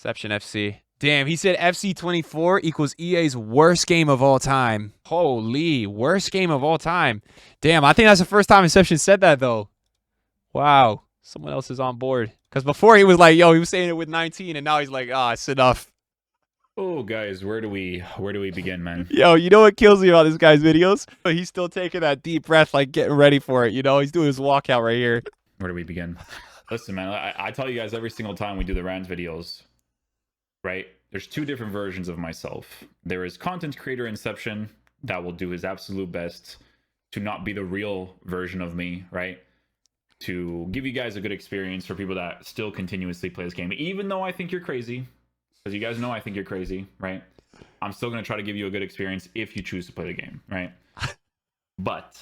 Inception FC. Damn, he said FC 24 equals EA's worst game of all time. Holy, worst game of all time. Damn, I think that's the first time Inception said that, though. Wow, someone else is on board. Because before he was like, yo, he was saying it with 19, and now he's like, ah, it's enough. Oh, guys, where do we begin, man? Yo, you know what kills me about this guy's videos? He's still taking that deep breath, like getting ready for it. You know, he's doing his walkout right here. Where do we begin? Listen, man, I tell you guys every single time we do the Rans videos, right? There's two different versions of myself. There is content creator Inception that will do his absolute best to not be the real version of me, right? To give you guys a good experience for people that still continuously play this game. Even though I think you're crazy, because you guys know I think you're crazy, right? I'm still going to try to give you a good experience if you choose to play the game, right? But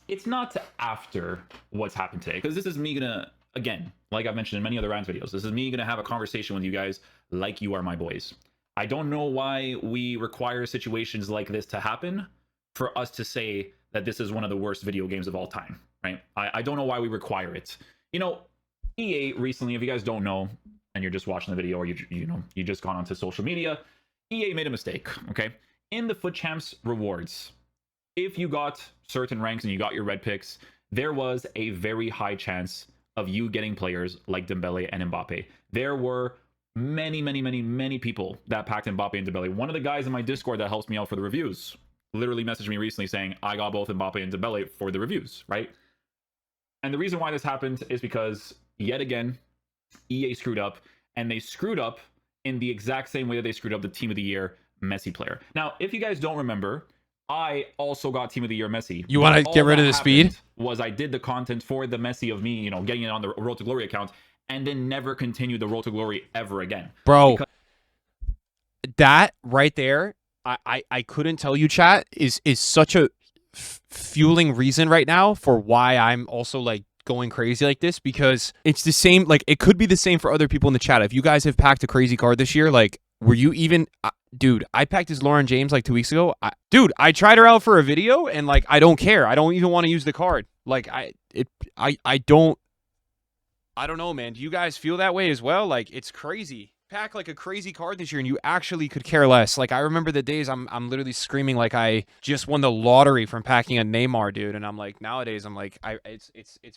it's not after what's happened today, because this is me going to, again, like I've mentioned in many other Rans videos, this is me going to have a conversation with you guys like you are my boys. I don't know why we require situations like this to happen for us to say that this is one of the worst video games of all time, right? I don't know why we require it. You know, EA recently, if you guys don't know, and you're just watching the video, or you just gone onto social media, EA made a mistake, okay? In the Foot Champs rewards, if you got certain ranks and you got your red picks, there was a very high chance of you getting players like Dembele and Mbappe. There were many people that packed Mbappe and Dembele. One of the guys in my Discord that helps me out for the reviews literally messaged me recently saying, I got both Mbappe and Dembele for the reviews, right? And the reason why this happened is because, yet again, EA screwed up, and they screwed up in the exact same way that they screwed up the Team of the Year Messi player. Now, if you guys don't remember, I also got Team of the Year Messi. You want to get rid of the speed? Was I did the content for the Messi of me, getting it on the Road to Glory account, and then never continued the Road to Glory ever again. Bro, that right there, I couldn't tell you, chat, is such a fueling reason right now for why I'm also like going crazy like this, because it's the same, like it could be the same for other people in the chat. If you guys have packed a crazy card this year, like were you even dude, I packed his Lauren James like 2 weeks ago. I tried her out for a video, and like I don't care. I don't even want to use the card. Like I don't know, man. Do you guys feel that way as well? Like it's crazy. Pack like a crazy card this year and you actually could care less. Like I remember the days I'm literally screaming like I just won the lottery from packing a Neymar, dude. And I'm like, nowadays I'm like, it's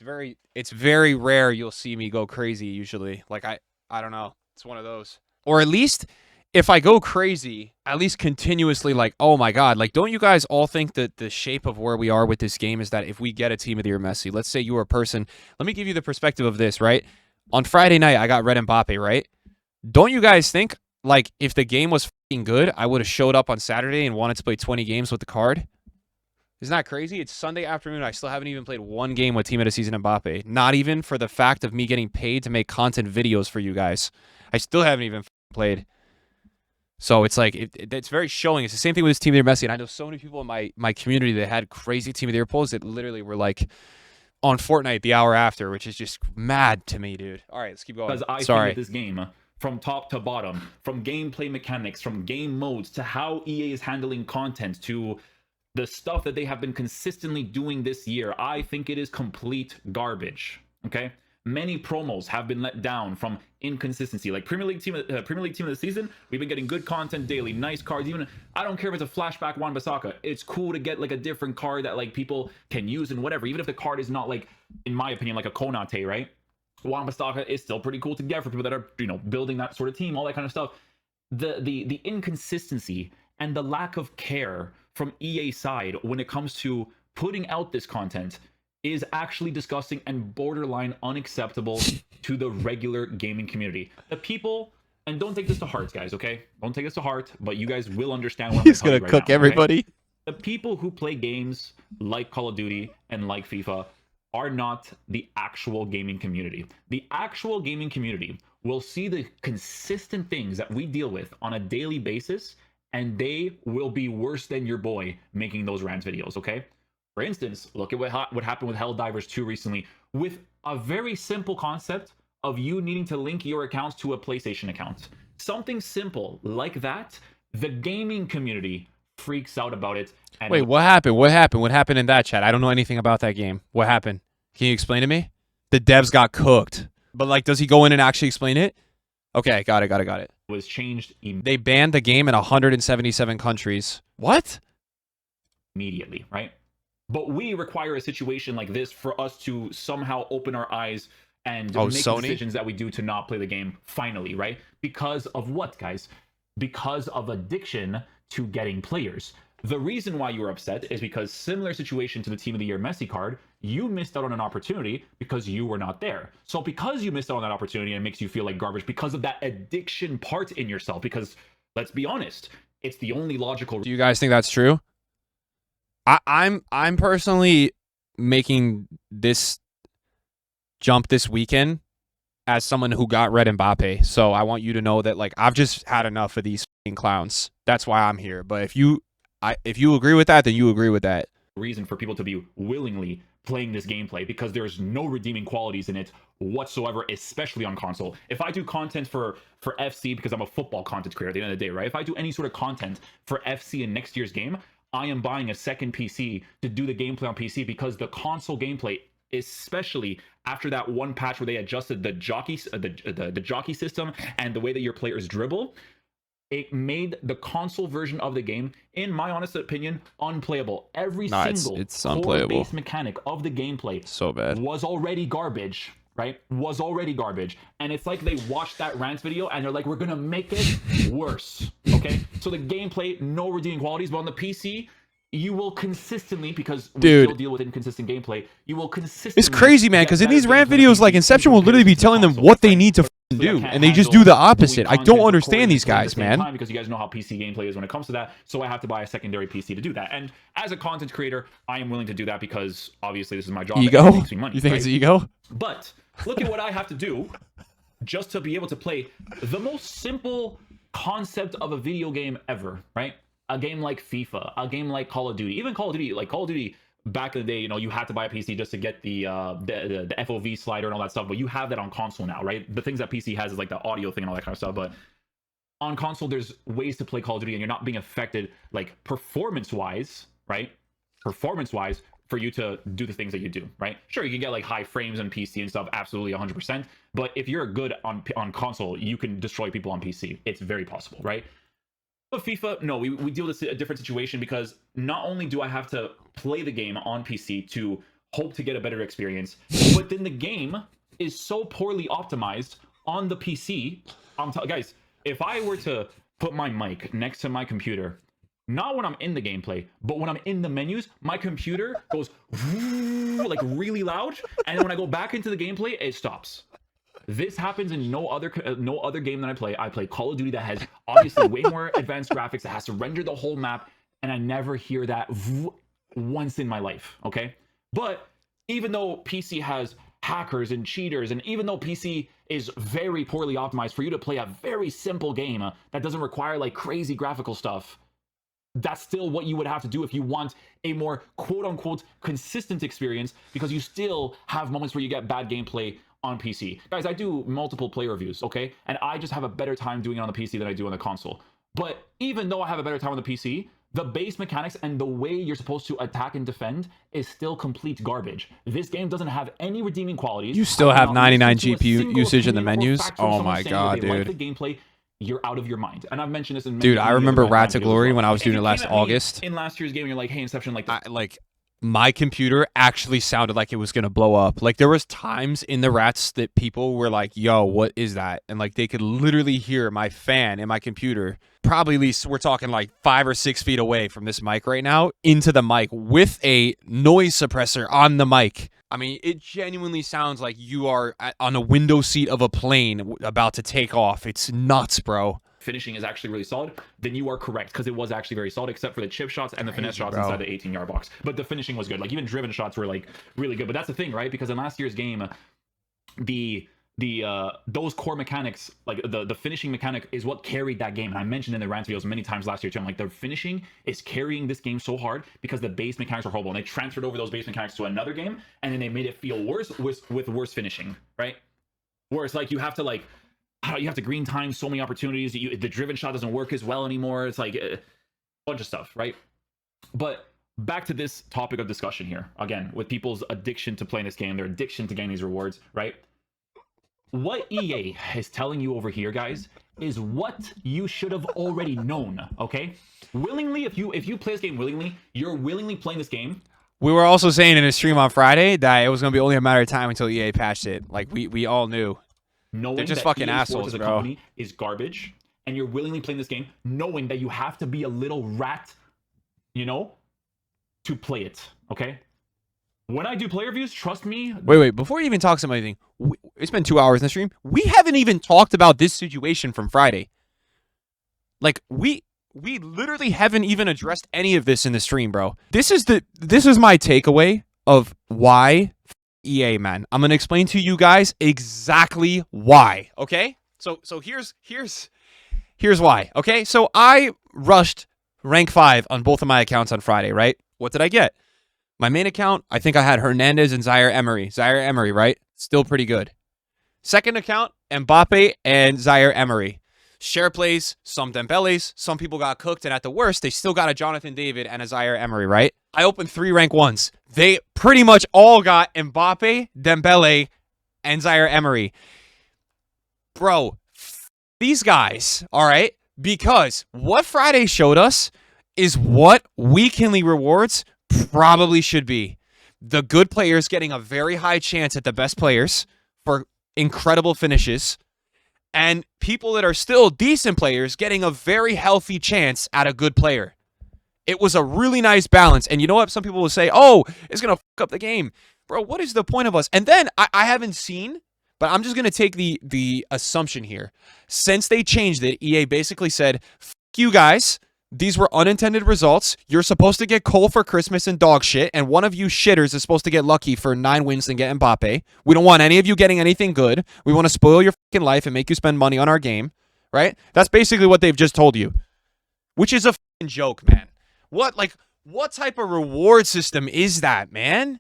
very rare you'll see me go crazy usually. Like I don't know. It's one of those. Or at least if I go crazy, at least continuously, like, oh my God, like, don't you guys all think that the shape of where we are with this game is that if we get a Team of the Year Messi, let's say you were a person, let me give you the perspective of this, right? On Friday night, I got Red Mbappe, right? Don't you guys think, like, if the game was fucking good, I would have showed up on Saturday and wanted to play 20 games with the card? Isn't that crazy? It's Sunday afternoon. I still haven't even played one game with Team of the Season Mbappe. Not even for the fact of me getting paid to make content videos for you guys. I still haven't even played. So it's like, it's very showing. It's the same thing with this Team of the Year Messi. And I know so many people in my community that had crazy Team of the Year polls that literally were like on FORTNITE the hour after, which is just mad to me, dude. All right, let's keep going. Because I think this game, from top to bottom, from gameplay mechanics, from game modes, to how EA is handling content, to the stuff that they have been consistently doing this year, I think it is complete garbage, okay? Many promos have been let down from inconsistency. Like Premier League team of the season, we've been getting good content daily, nice cards. Even I don't care if it's a flashback Wan-Bissaka. It's cool to get like a different card that like people can use and whatever. Even if the card is not like, in my opinion, like a Konate, right? Wan-Bissaka is still pretty cool to get for people that are building that sort of team, all that kind of stuff. The inconsistency and the lack of care from EA side when it comes to putting out this content is actually disgusting and borderline unacceptable to the regular gaming community. The people, and don't take this to heart, guys, okay? Don't take this to heart, but you guys will understand what He's gonna cook everybody. Okay? The people who play games like Call of Duty and like FIFA are not the actual gaming community. The actual gaming community will see the consistent things that we deal with on a daily basis, and they will be worse than your boy making those rant videos, okay? For instance, look at what happened with Helldivers 2 recently, with a very simple concept of you needing to link your accounts to a PlayStation account. Something simple like that, the gaming community freaks out about it. And wait, what happened? What happened? What happened in that chat? I don't know anything about that game. What happened? Can you explain to me? The devs got cooked. But like, does he go in and actually explain it? Okay, got it. Was changed They banned the game in 177 countries. What? immediately, right? But we require a situation like this for us to somehow open our eyes and make Sony? decisions that we do to not play the game finally, right? Because of what, guys? Because of addiction to getting players. The reason why you were upset is because similar situation to the Team of the Year Messi card, you missed out on an opportunity because you were not there. So because you missed out on that opportunity, and it makes you feel like garbage because of that addiction part in yourself. Because let's be honest, it's the only logical. Do you guys think that's true? I'm personally making this jump this weekend as someone who got red Mbappe. So I want you to know that like I've just had enough of these clowns. That's why I'm here. But if you agree with that, then you agree with that. Reason for people to be willingly playing this gameplay, because there's no redeeming qualities in it whatsoever, especially on console. If I do content for FC, because I'm a football content creator at the end of the day, right? If I do any sort of content for FC in next year's game, I am buying a second PC to do the gameplay on PC, because the console gameplay, especially after that one patch where they adjusted the jockey system and the way that your players dribble, it made the console version of the game, in my honest opinion, unplayable. Every single it's unplayable. core-based mechanic of the gameplay So bad. was already garbage, right? Was already garbage. And it's like they watched that rant video and they're like, we're gonna make it worse, okay? So the gameplay, no redeeming qualities, but on the PC, you will consistently, because we still deal with inconsistent gameplay, you will consistently... It's crazy, man, because in these rant videos, like, Inception will literally be telling them what they need to do, and they just do the opposite. I don't understand these guys, man. Because you guys know how PC gameplay is when it comes to that, so I have to buy a secondary PC to do that. And as a content creator, I am willing to do that because, obviously, this is my job. Ego? And it makes me money, You think right? it's ego? But look at what I have to do just to be able to play the most simple concept of a video game ever, right? A game like FIFA, a game like Call of Duty, even Call of Duty, like Call of Duty back in the day, you know, you had to buy a PC just to get the FOV slider and all that stuff, but you have that on console now, right? The things that PC has is like the audio thing and all that kind of stuff, but on console, there's ways to play Call of Duty and you're not being affected, like, performance-wise, right? Performance-wise, for you to do the things that you do, right? Sure, you can get like high frames on PC and stuff, absolutely 100%, but if you're good on console, you can destroy people on PC. It's very possible, right? But FIFA, no, we deal with a different situation, because not only do I have to play the game on PC to hope to get a better experience, but then the game is so poorly optimized on the PC. Guys, if I were to put my mic next to my computer, not when I'm in the gameplay, but when I'm in the menus, my computer goes like really loud, and then when I go back into the gameplay, it stops. This happens in no other game that I play. I play Call of Duty that has obviously way more advanced graphics, that has to render the whole map, and I never hear that once in my life, okay? But even though PC has hackers and cheaters, and even though PC is very poorly optimized for you to play a very simple game that doesn't require like crazy graphical stuff, that's still what you would have to do if you want a more quote-unquote consistent experience, because you still have moments where you get bad gameplay on PC. Guys, I do multiple play reviews, okay? And I just have a better time doing it on the PC than I do on the console. But even though I have a better time on the PC, the base mechanics and the way you're supposed to attack and defend is still complete garbage. This game doesn't have any redeeming qualities. You still have 99 GPU usage in the menus? Oh my god, dude. Like the gameplay, you're out of your mind. And I've mentioned this in Dude, I remember Rat to Glory when I was doing it last August. In last year's game, you're like, hey, Inception, like my computer actually sounded like it was gonna blow up. Like there was times in the Rats that people were like, yo, what is that? And like they could literally hear my fan in my computer, probably at least we're talking like 5 or 6 feet away from this mic right now, into the mic with a noise suppressor on the mic. I mean, it genuinely sounds like you are on a window seat of a plane about to take off. It's nuts, bro. Finishing is actually really solid, then you are correct, because it was actually very solid, except for the chip shots and the finesse shots inside the 18-yard box. But the finishing was good. Like even driven shots were like really good. But that's the thing, right? Because in last year's game, those core mechanics, like the finishing mechanic, is what carried that game. And I mentioned in the rant videos many times last year too, I'm like, the finishing is carrying this game so hard because the base mechanics are horrible, and they transferred over those base mechanics to another game, and then they made it feel worse with worse finishing, right? Where it's like you have to green time so many opportunities. The driven shot doesn't work as well anymore. It's like a bunch of stuff, right? But back to this topic of discussion here, again, with people's addiction to playing this game, their addiction to getting these rewards, right? what EA is telling you over here, guys, is what you should have already known, okay? Willingly, if you play this game willingly, you're willingly playing this game. We were also saying in a stream on Friday that it was going to be only a matter of time until EA patched it. Like, we all knew. Knowing they're just that fucking EA assholes, as a bro. company is garbage, and you're willingly playing this game, knowing that you have to be a little rat, you know, to play it, okay? When I do player reviews, trust me. Wait. Before you even talk about anything, it's been 2 hours in the stream. We haven't even talked about this situation from Friday. Like, we literally haven't even addressed any of this in the stream, bro. This is my takeaway of why EA, man. I'm gonna explain to you guys exactly why. Okay? So here's why. Okay? So I rushed rank 5 on both of my accounts on Friday, right? What did I get? My main account, I think I had Hernandez and Zaire Emery. Zaire Emery, right? Still pretty good. Second account, Mbappe and Zaire Emery. Share plays, some Dembele's, some people got cooked, and at the worst, they still got a Jonathan David and a Zaire Emery, right? I opened 3 rank 1s. They pretty much all got Mbappe, Dembele, and Zaire Emery. Bro, these guys, all right? Because what Friday showed us is what weekly rewards probably should be. The good players getting a very high chance at the best players for incredible finishes, and people that are still decent players getting a very healthy chance at a good player. It was a really nice balance. And you know what? Some people will say, oh, it's going to fuck up the game. Bro, what is the point of us? And then I haven't seen, but I'm just going to take the assumption here. Since they changed it, EA basically said, fuck you guys. These were unintended results. You're supposed to get coal for Christmas and dog shit, and one of you shitters is supposed to get lucky for 9 wins and get Mbappe. We don't want any of you getting anything good. We want to spoil your fucking life and make you spend money on our game, right? That's basically what they've just told you, which is a fucking joke, man. What type of reward system is that, man?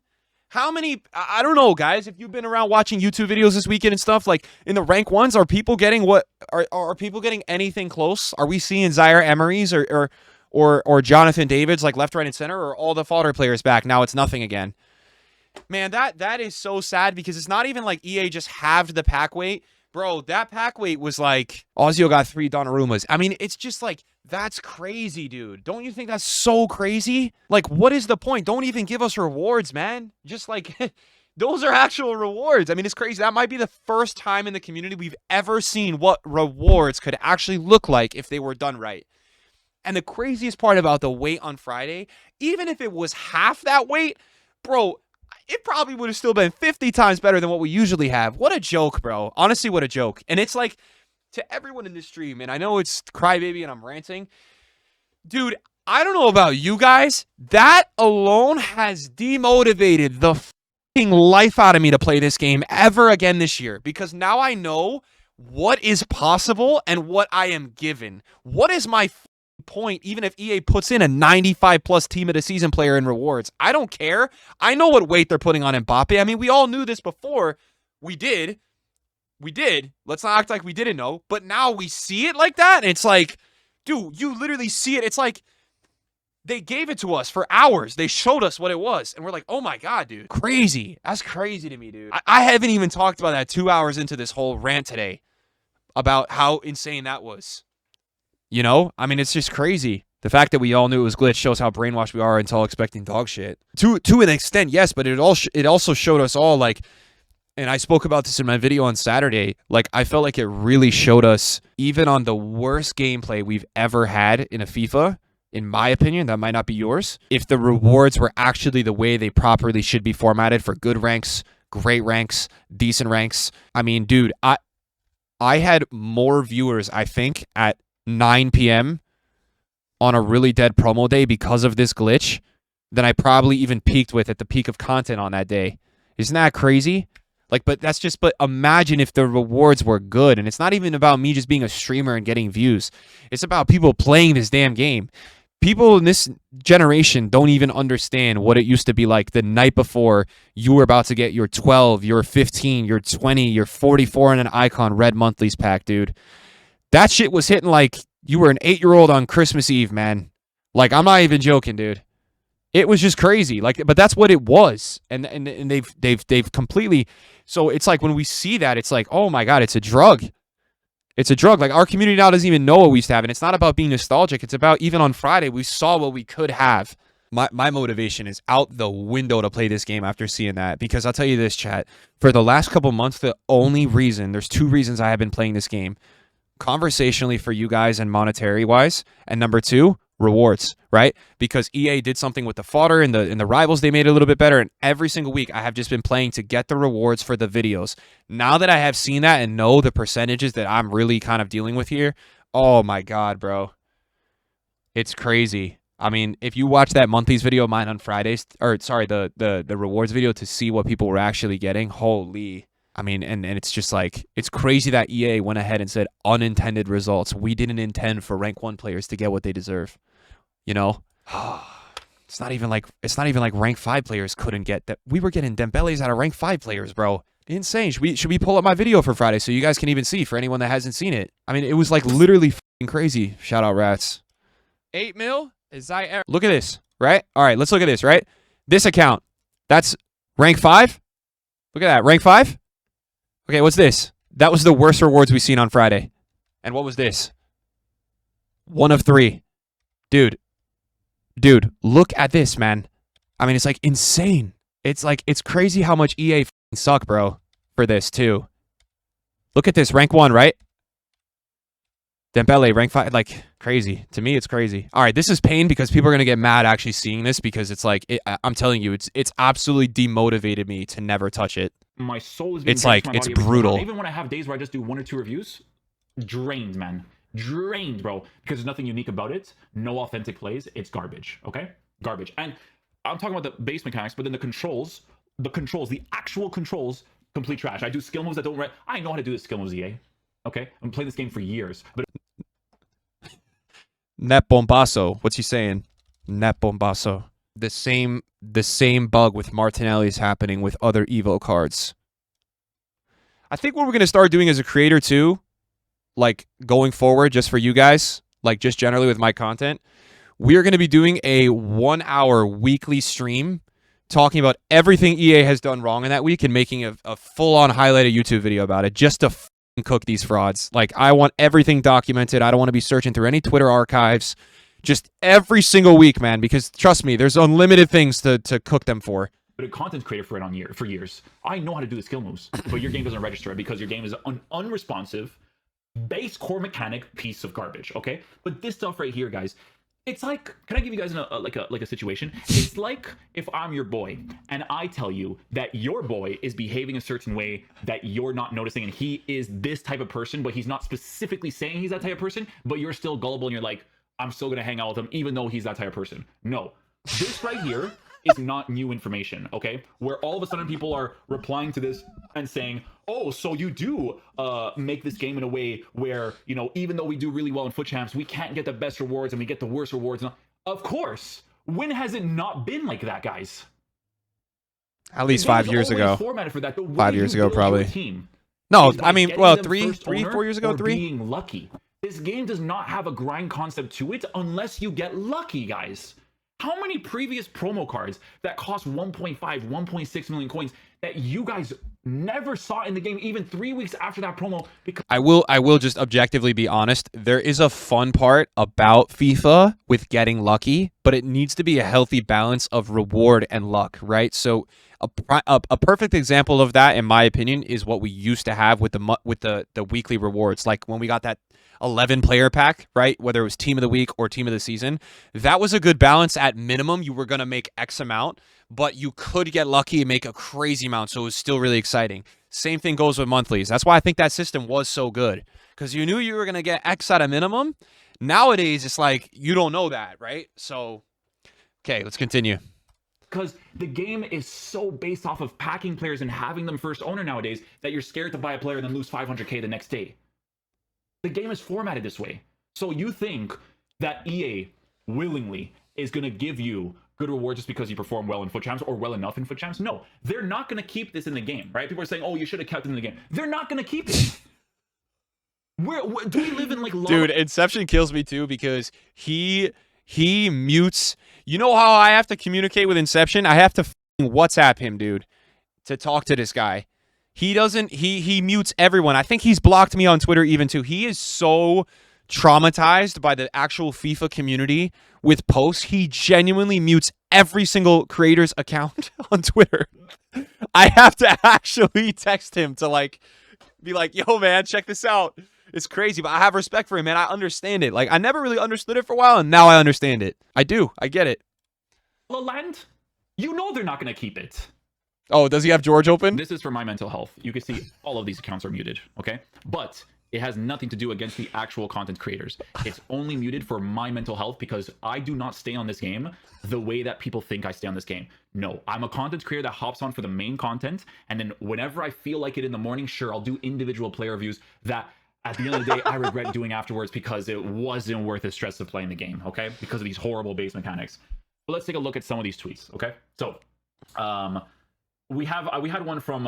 How many, I don't know, guys, if you've been around watching YouTube videos this weekend and stuff, like in the rank 1s, are people getting are people getting anything close? Are we seeing Zaire Emery's or Jonathan David's like left, right, and center, or all the fodder players back? Now it's nothing again. Man, that is so sad, because it's not even like EA just halved the pack weight. Bro, that pack weight was like, Ozio got 3 Donnarummas. I mean, it's just like, that's crazy, dude. Don't you think that's so crazy? Like, what is the point? Don't even give us rewards, man. Just like, those are actual rewards. I mean, it's crazy. That might be the first time in the community we've ever seen what rewards could actually look like if they were done right. And the craziest part about the weight on Friday, even if it was half that weight, bro, it probably would have still been 50 times better than what we usually have. What a joke, bro. Honestly, what a joke. And it's like, to everyone in this stream, and I know it's crybaby and I'm ranting, dude, I don't know about you guys. That alone has demotivated the fucking life out of me to play this game ever again this year, because now I know what is possible and what I am given. What is my point, even if EA puts in a 95 plus team of the season player in rewards? I don't care. I know what weight they're putting on Mbappe. I mean, we all knew this before. We did. Let's not act like we didn't know. But now we see it like that. And it's like, dude, you literally see it. It's like they gave it to us for hours. They showed us what it was. And we're like, oh my God, dude. Crazy. That's crazy to me, dude. I haven't even talked about that 2 hours into this whole rant today about how insane that was. You know? I mean, it's just crazy. The fact that we all knew it was glitch shows how brainwashed we are until expecting dog shit. To an extent, yes, but it also showed us all, like, and I spoke about this in my video on Saturday, like, I felt like it really showed us, even on the worst gameplay we've ever had in a FIFA, in my opinion, that might not be yours, if the rewards were actually the way they properly should be formatted for good ranks, great ranks, decent ranks. I mean, dude, I had more viewers, I think, at 9 p.m. on a really dead promo day because of this glitch than I probably even peaked with at the peak of content on that day. Isn't that crazy? Like, but imagine if the rewards were good. And it's not even about me just being a streamer and getting views. It's about people playing this damn game. People in this generation don't even understand what it used to be like the night before you were about to get your 12, your 15, your 20, your 44 and an icon red monthlies pack, dude. That shit was hitting like you were an 8-year-old on Christmas Eve, man. Like, I'm not even joking, dude. It was just crazy. Like, but that's what it was. And they've completely. So it's like when we see that, it's like, oh my God, it's a drug. It's a drug. Like, our community now doesn't even know what we used to have. And it's not about being nostalgic. It's about, even on Friday, we saw what we could have. My motivation is out the window to play this game after seeing that. Because I'll tell you this, chat. For the last couple months, the only reason, there's 2 reasons I have been playing this game. Conversationally for you guys and monetary wise. And number 2, rewards, right? Because EA did something with the fodder and the rivals, they made it a little bit better, and every single week I have just been playing to get the rewards for the videos. Now that I have seen that and know the percentages that I'm really kind of dealing with here, oh my God, bro. It's crazy. I mean, if you watch that monthlies video of mine on Fridays, or sorry, the rewards video to see what people were actually getting, holy. I mean, and it's just like, it's crazy that EA went ahead and said unintended results. We didn't intend for rank 1 players to get what they deserve. You know, it's not even like rank 5 players couldn't get that. We were getting Dembele's out of rank 5 players, bro. Insane. Should we pull up my video for Friday so you guys can even see, for anyone that hasn't seen it? I mean, it was like literally fucking crazy. Shout out Rats. 8 mil? Is I ever? Look at this, right? All right, let's look at this, right? This account, that's rank 5. Look at that, rank 5. Okay, what's this? That was the worst rewards we've seen on Friday. And what was this? 1 of 3. Dude, look at this, man. I mean, it's like insane. It's like, it's crazy how much EA suck, bro, for this too. Look at this, rank 1, right? Dembele, rank 5, like crazy. To me, it's crazy. All right, this is pain because people are going to get mad actually seeing this because it's like, I'm telling you, it's absolutely demotivated me to never touch it. My soul is being it's like, it's brutal. Even when I have days where I just do 1 or 2 reviews, drained, man. Drained, bro, because there's nothing unique about it. No authentic plays. It's garbage. Okay, garbage. And I'm talking about the base mechanics, but then the controls, the actual controls, complete trash. I do skill moves that don't. I know how to do the skill moves, EA. Okay, I'm playing this game for years. But Net bombasso. What's he saying? Net bombasso. The same bug with Martinelli is happening with other Evo cards. I think what we're gonna start doing as a creator too, like going forward, just for you guys, like just generally with my content, we are going to be doing a 1-hour weekly stream talking about everything EA has done wrong in that week and making a full-on highlighted YouTube video about it just to cook these frauds. Like, I want everything documented. I don't want to be searching through any Twitter archives. Just every single week, man, because trust me, there's unlimited things to cook them for. But a content creator for years. I know how to do the skill moves, but your game doesn't register because your game is unresponsive, base core mechanic piece of garbage. Okay, but this stuff right here, guys, it's like, can I give you guys a situation? It's like if I'm your boy and I tell you that your boy is behaving a certain way that you're not noticing, and he is this type of person, but he's not specifically saying he's that type of person, but you're still gullible and you're like, I'm still gonna hang out with him even though he's that type of person. No, this right here is not new information, okay? Where all of a sudden people are replying to this and saying, oh, so you do make this game in a way where, you know, even though we do really well in foot champs, we can't get the best rewards and we get the worst rewards. Of course. When has it not been like that, guys? At least 5 years ago. Formatted for that. 5 years ago, probably. No, I mean, well, 4 years ago, 3. Being lucky. This game does not have a grind concept to it unless you get lucky, guys. How many previous promo cards that cost 1.5, 1.6 million coins that you guys never saw in the game even 3 weeks after that promo? Because I will just objectively be honest. There is a fun part about FIFA with getting lucky, but it needs to be a healthy balance of reward and luck, right? So a perfect example of that, in my opinion, is what we used to have with the weekly rewards. Like when we got that 11 player pack, right? Whether it was team of the week or team of the season, that was a good balance. At minimum, you were going to make X amount, but you could get lucky and make a crazy amount. So it was still really exciting. Same thing goes with monthlies. That's why I think that system was so good, because you knew you were going to get X at a minimum. Nowadays, it's like, you don't know that, right? So, okay, let's continue. Because the game is so based off of packing players and having them first owner nowadays that you're scared to buy a player and then lose 500k the next day. The game is formatted this way. So you think that EA willingly is going to give you good rewards just because you perform well in foot champs or well enough in foot champs? No, they're not going to keep this in the game, right? People are saying, oh, you should have kept it in the game. They're not going to keep it. Do we live in like... Dude, Inception kills me too, because he He mutes. You know how I have to communicate with Inception? I have to WhatsApp him, dude, to talk to this guy. He doesn't. He mutes everyone. I think he's blocked me on Twitter even too. He is so traumatized by the actual FIFA community with posts. He genuinely mutes every single creator's account on Twitter. I have to actually text him to like be like, yo, man, check this out. It's crazy, but I have respect for him, man. I understand it. Like, I never really understood it for a while, and now I understand it. I do. I get it. La Land, you know they're not going to keep it. Oh, does he have George open? This is for my mental health. You can see all of these accounts are muted, okay? But it has nothing to do against the actual content creators. It's only muted for my mental health because I do not stay on this game the way that people think I stay on this game. No, I'm a content creator that hops on for the main content, and then whenever I feel like it in the morning, sure, I'll do individual player reviews that at the end of the day, I regret doing afterwards because it wasn't worth the stress of playing the game, okay? Because of these horrible base mechanics. But let's take a look at some of these tweets, okay? So, we had one from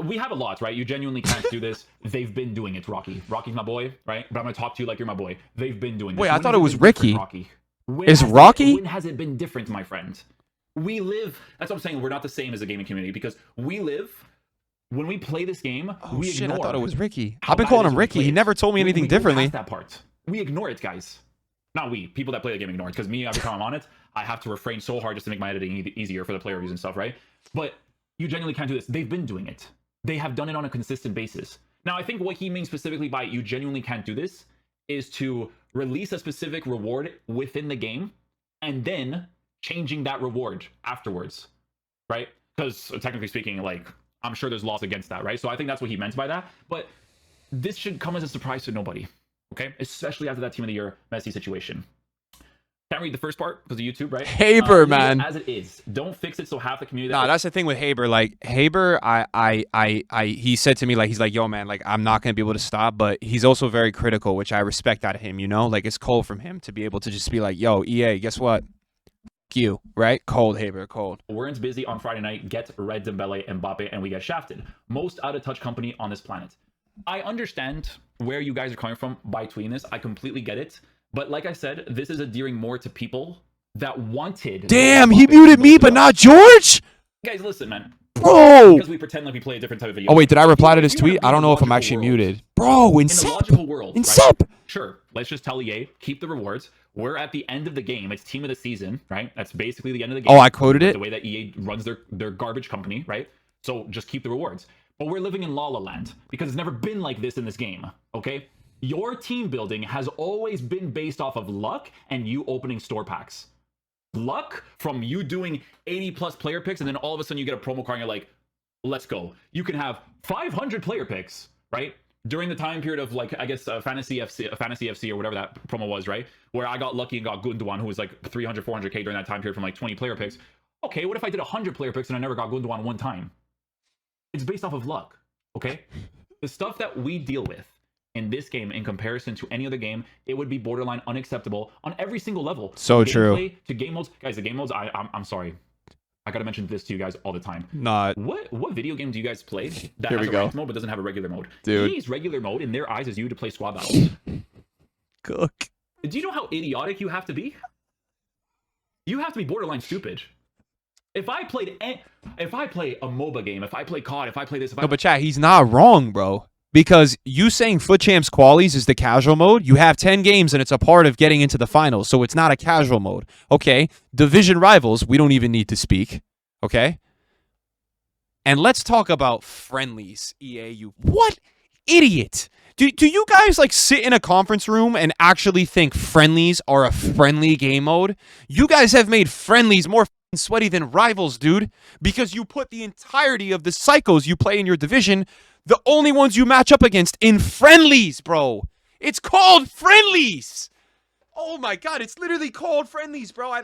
we have a lot, right? You genuinely can't do this. They've been doing it, Rocky. Rocky's my boy, right? But I'm gonna talk to you like you're my boy. They've been doing this. Wait, I thought it was Ricky. Rocky. Is Rocky? When has it been different, my friend? We live. That's what I'm saying. We're not the same as a gaming community because we live. When we play this game, we shit, ignore. I thought it was Ricky. I've been calling him Ricky. He never told me anything differently. That part. We ignore it, guys. Not we. People that play the game ignore it. Because me, every time I'm on it, I have to refrain so hard just to make my editing easier for the player reviews and stuff, right? But you genuinely can't do this. They've been doing it. They have done it on a consistent basis. Now, I think what he means specifically by you genuinely can't do this is to release a specific reward within the game and then changing that reward afterwards, right? Because technically speaking, like, I'm sure there's laws against that, right? So I think that's what he meant by that. But this should come as a surprise to nobody, okay? Especially after that Team of the Year Messi situation. Can't read the first part because of YouTube, right? Haber, man. As it is. Don't fix it so half the community... Nah, that's the thing with Haber. Like, Haber, he said to me, like, he's like, yo, man, like, I'm not going to be able to stop, but he's also very critical, which I respect out of him, you know? Like, it's cold from him to be able to just be like, yo, EA, guess what? You, right? Cold, Haber, cold. Weren't busy on Friday night, get Red Dembele, Mbappe, and we get shafted. Most out-of-touch company on this planet. I understand where you guys are coming from by tweeting this. I completely get it. But like I said, this is adhering more to people that wanted... Damn, he muted me, but not George? Guys, listen, man. Bro! Because we pretend like we play a different type of video. Oh, wait, did I reply to this tweet? I don't know if I'm actually muted. Bro, in a logical world, Incep! Right? Sure, let's just tell EA, keep the rewards. We're at the end of the game. It's team of the season, right? That's basically the end of the game. Oh, I quoted it? The way that EA runs their garbage company, right? So just keep the rewards. But we're living in La La Land because it's never been like this in this game, okay? Your team building has always been based off of luck and you opening store packs. Luck from you doing 80 plus player picks and then all of a sudden you get a promo card and you're like, let's go. You can have 500 player picks, right? During the time period of, like, I guess Fantasy FC or whatever that promo was, right? Where I got lucky and got Gundogan, who was like 300, 400k during that time period from like 20 player picks. Okay, what if I did 100 player picks and I never got Gundogan one time? It's based off of luck, okay? The stuff that we deal with in this game in comparison to any other game, it would be borderline unacceptable on every single level. So true. To game modes, guys, the game modes, I'm sorry. I gotta mention this to you guys all the time. Not. What video game do you guys play that Here has we a go. ranked mode but doesn't have a regular mode? Dude. EA's regular mode in their eyes is you to play squad battles. Cook. Do you know how idiotic you have to be? You have to be borderline stupid. If I play a MOBA game, if I play COD, if I play this, No, but chat, he's not wrong, bro. Because you saying Foot Champs Qualies is the casual mode, you have 10 games and it's a part of getting into the finals, so it's not a casual mode. Okay, Division Rivals, we don't even need to speak. Okay? And let's talk about friendlies, EA. You what idiot? Do you guys like sit in a conference room and actually think friendlies are a friendly game mode? You guys have made friendlies more sweaty than rivals, dude, because you put the entirety of the psychos you play in your division, the only ones you match up against, in friendlies, bro. It's called friendlies. Oh my god, it's literally called friendlies, bro.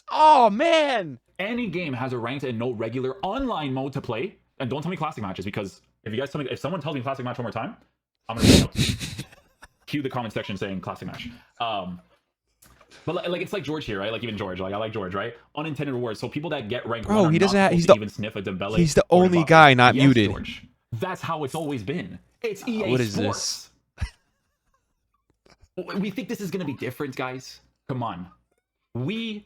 Oh man. Any game has a ranked and no regular online mode to play. And don't tell me classic matches, because if someone tells me classic match one more time, I'm gonna cue the comment section saying classic match. But like it's like George here, right? Like even George, like I like George, right? Unintended rewards. So people that get ranked, bro, he doesn't have. even sniff a Dembele. He's the only guy not muted. George. That's how it's always been. It's EA what is Sports. This? We think this is gonna be different, guys. Come on. most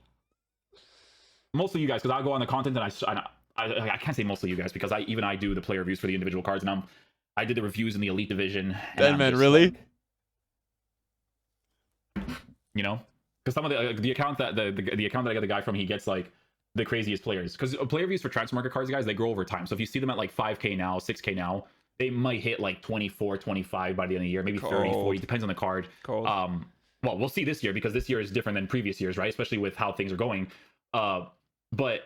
of you guys, because I go on the content and I can't say most of you guys because I do the player reviews for the individual cards, and I did the reviews in the Elite Division. Ben, man, really? Like, you know, because some of the account that the account that I get the guy from, he gets like the craziest players. Because player reviews for transfer market cards, guys, they grow over time. So if you see them at like 5K now, 6K now, they might hit like 24, 25 by the end of the year, maybe 30, 40, depends on the card. Well, we'll see this year because this year is different than previous years, right? Especially with how things are going. But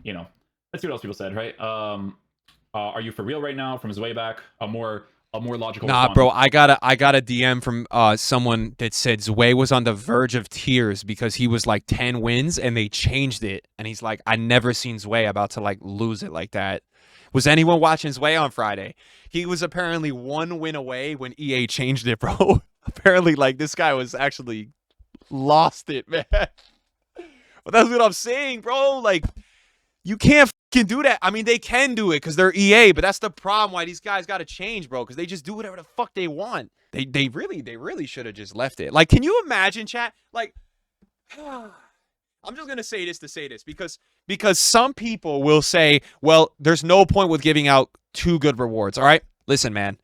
you know, let's see what else people said, right? Are you for real right now? From Zway back, a more logical. Nah, bro, I got a DM from someone that said Zway was on the verge of tears because he was like 10 wins and they changed it, and he's like, I never seen Zway about to like lose it like that. Was anyone watching Zway on Friday? He was apparently 1 win away when EA changed it, bro. Apparently, like, this guy was actually lost it, man. But that's what I'm saying, bro. Like, you can't fucking do that. I mean, they can do it because they're EA, but that's the problem why these guys got to change, bro, because they just do whatever the fuck they want. They really should have just left it. Like, can you imagine, chat? Like, I'm just going to say this to say this because some people will say, well, there's no point with giving out 2 good rewards, all right? Listen, man,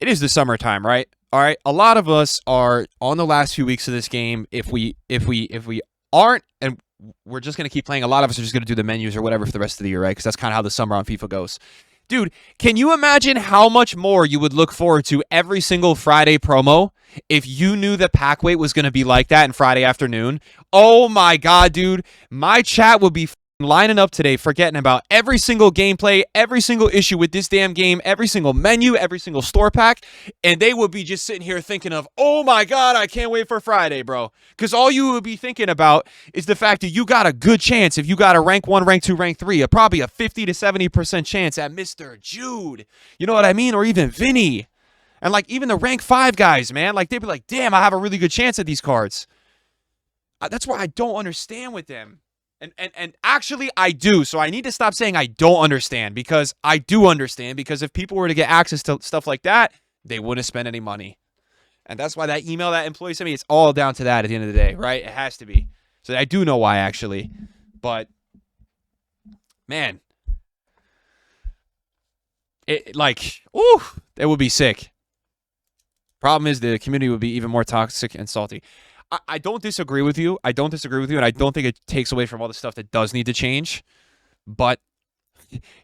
it is the summertime, right? All right, a lot of us are on the last few weeks of this game. If we aren't, and we're just going to keep playing, a lot of us are just going to do the menus or whatever for the rest of the year, right? Because that's kind of how the summer on FIFA goes. Dude, can you imagine how much more you would look forward to every single Friday promo if you knew the pack weight was going to be like that in Friday afternoon? Oh my God, dude. My chat would be lining up today, forgetting about every single gameplay, every single issue with this damn game, every single menu, every single store pack, and they would be just sitting here thinking of, oh my God, I can't wait for Friday, bro. Because all you would be thinking about is the fact that you got a good chance if you got a rank 1, rank 2, rank 3, probably a 50 to 70% chance at Mr. Jude. You know what I mean? Or even Vinny. And like even the rank 5 guys, man, like they'd be like, damn, I have a really good chance at these cards. That's why I don't understand with them. And actually, I do. So I need to stop saying I don't understand because I do understand. Because if people were to get access to stuff like that, they wouldn't spend any money. And that's why that email that employee sent me, it's all down to that at the end of the day, right? It has to be. So I do know why, actually. But, man, it would be sick. Problem is the community would be even more toxic and salty. I don't disagree with you. And I don't think it takes away from all the stuff that does need to change. But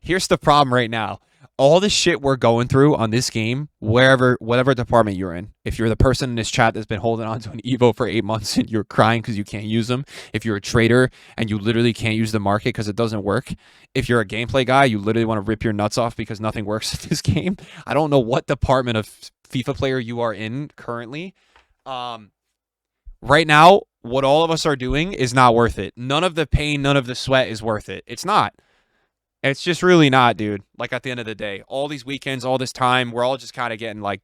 here's the problem right now. All the shit we're going through on this game, whatever department you're in, if you're the person in this chat that's been holding on to an Evo for 8 months and you're crying because you can't use them, if you're a trader and you literally can't use the market because it doesn't work, if you're a gameplay guy, you literally want to rip your nuts off because nothing works in this game. I don't know what department of FIFA player you are in currently. Right now, what all of us are doing is not worth it. None of the pain, none of the sweat is worth it. It's not. It's just really not, dude. Like, at the end of the day, all these weekends, all this time, we're all just kind of getting, like,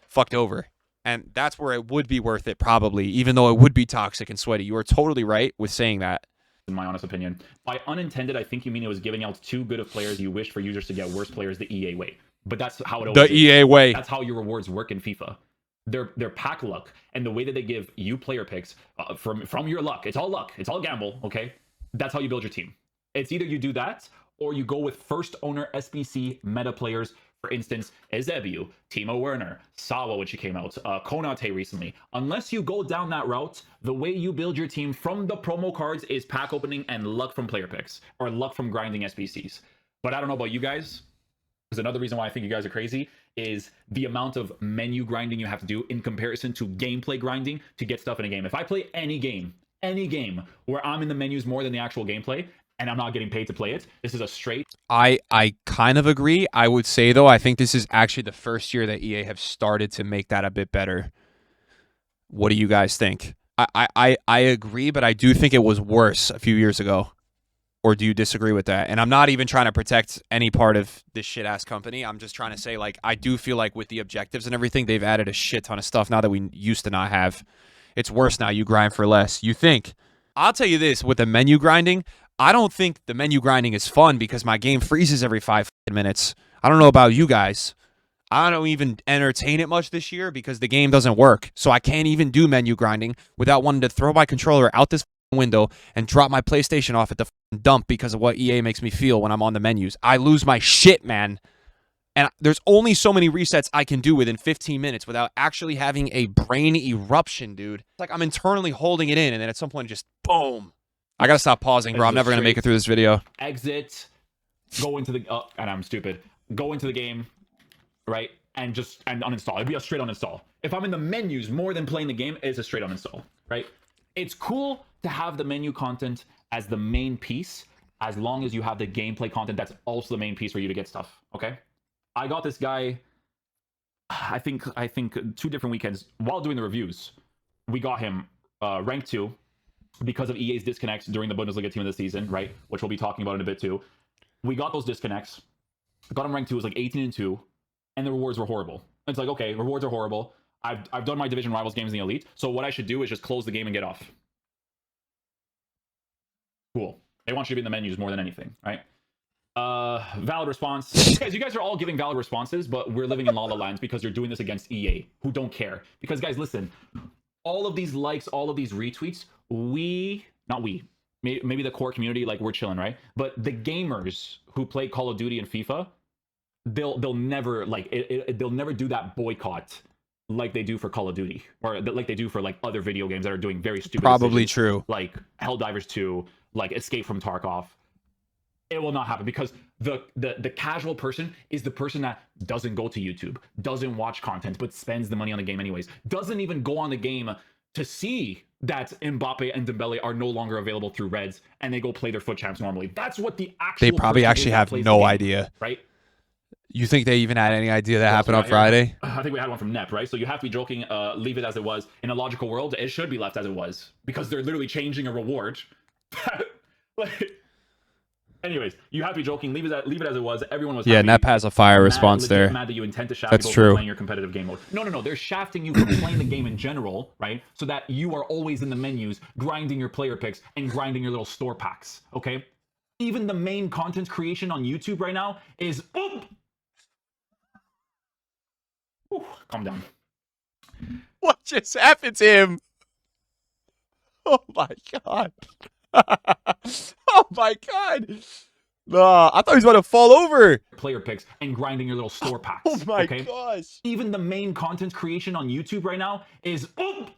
fucked over. And that's where it would be worth it, probably, even though it would be toxic and sweaty. You are totally right with saying that. In my honest opinion. By unintended, I think you mean it was giving out too good of players you wish for users to get worse players the EA way. But that's how it always is. The EA way. That's how your rewards work in FIFA. They're pack luck, and the way that they give you player picks from your luck. It's all luck. It's all gamble. Okay, that's how you build your team. It's either you do that or you go with first owner SBC meta players. For instance, Ezebiu, Timo Werner, Sawa when she came out, Konate recently. Unless you go down that route, the way you build your team from the promo cards is pack opening and luck from player picks or luck from grinding SBCs. But I don't know about you guys. Because another reason why I think you guys are crazy is the amount of menu grinding you have to do in comparison to gameplay grinding to get stuff in a game. If I play any game where I'm in the menus more than the actual gameplay and I'm not getting paid to play it, this is a straight... I kind of agree. I would say, though, I think this is actually the first year that EA have started to make that a bit better. What do you guys think? I agree, but I do think it was worse a few years ago. Or do you disagree with that? And I'm not even trying to protect any part of this shit-ass company. I'm just trying to say, like, I do feel like with the objectives and everything, they've added a shit ton of stuff now that we used to not have. It's worse now. You grind for less. You think. I'll tell you this. With the menu grinding, I don't think the menu grinding is fun because my game freezes every 5 minutes. I don't know about you guys. I don't even entertain it much this year because the game doesn't work. So I can't even do menu grinding without wanting to throw my controller out this window and drop my PlayStation off at the dump because of what EA makes me feel when I'm on the menus. I lose my shit, man. And there's only so many resets I can do within 15 minutes without actually having a brain eruption, dude. It's like I'm internally holding it in, and then at some point, just boom. I gotta stop pausing, bro. I'm never gonna make it through this video. Exit, go into the... and I'm stupid. Go into the game, right? And uninstall. It'd be a straight uninstall. If I'm in the menus more than playing the game, it's a straight uninstall, right? It's cool to have the menu content as the main piece, as long as you have the gameplay content that's also the main piece for you to get stuff, okay? I got this guy, I think 2 different weekends while doing the reviews. We got him rank 2 because of EA's disconnects during the Bundesliga team of the season, right? Which we'll be talking about in a bit too. We got those disconnects. Got him rank 2. It was like 18-2, and the rewards were horrible. It's like, okay, rewards are horrible. I've done my division rivals games in the elite, so what I should do is just close the game and get off. Cool. They want you to be in the menus more than anything, right? Valid response. Guys, you guys are all giving valid responses, but we're living in La La Lands because you're doing this against EA, who don't care. Because guys, listen, all of these likes, all of these retweets, maybe the core community, like, we're chilling, right? But the gamers who play Call of Duty and FIFA, they'll never they'll never do that boycott like they do for Call of Duty, or like they do for like other video games that are doing very stupid Probably decisions, true. like Helldivers 2, like Escape from Tarkov. It will not happen because the casual person is the person that doesn't go to YouTube, doesn't watch content, but spends the money on the game anyways. Doesn't even go on the game to see that Mbappe and Dembele are no longer available through Reds, and they go play their foot champs normally. That's what the actual... They probably actually have no idea. Right? You think they even had any idea that happened on Friday? I think we had one from Nep, right? So you have to be joking, leave it as it was. In a logical world, it should be left as it was, because they're literally changing a reward. Like... Anyways, you have to be joking. Leave it as it was. Everyone was happy. Yeah, Nep has a fire response there. Mad that you intend to shaft That's people true. for playing your competitive game mode. No. They're shafting you for playing the game in general, right? So that you are always in the menus, grinding your player picks and grinding your little store packs, okay? Even the main content creation on YouTube right now is... Ooh, calm down. What just happened to him? Oh my god. Oh my god. I thought he was about to fall over. Player picks and grinding your little store packs. Oh my okay? gosh. Even the main content creation on YouTube right now is... Ooh,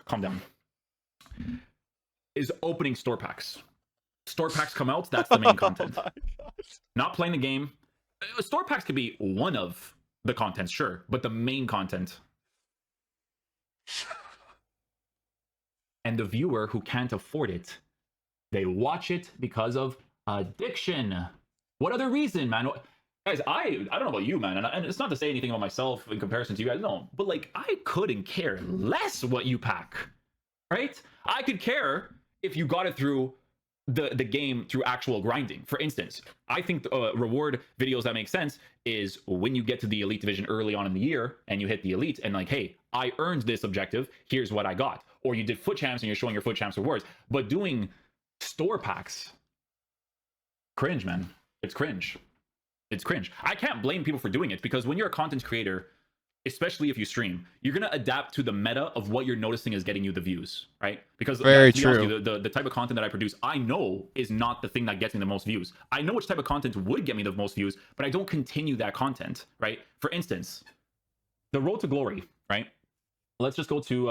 calm down. Is opening store packs. Store packs come out, that's the main content. Oh not playing the game. Store packs could be one of the contents, sure, but the main content. And the viewer who can't afford it, they watch it because of addiction. What other reason, man? Guys, I don't know about you, man, and it's not to say anything about myself in comparison to you guys, no, but like, I couldn't care less what you pack, right? I could care if you got it through the game through actual grinding. For instance, I think reward videos that make sense is when you get to the elite division early on in the year and you hit the elite and like, hey, I earned this objective, here's what I got. Or you did foot champs and you're showing your foot champs rewards. But doing store packs, cringe, man. It's cringe. It's cringe. I can't blame people for doing it because when you're a content creator, especially if you stream, you're going to adapt to the meta of what you're noticing is getting you the views, right? Because very to be honest true. with you, the type of content that I produce, I know is not the thing that gets me the most views. I know which type of content would get me the most views, but I don't continue that content, right? For instance, the road to glory, right? Let's just go to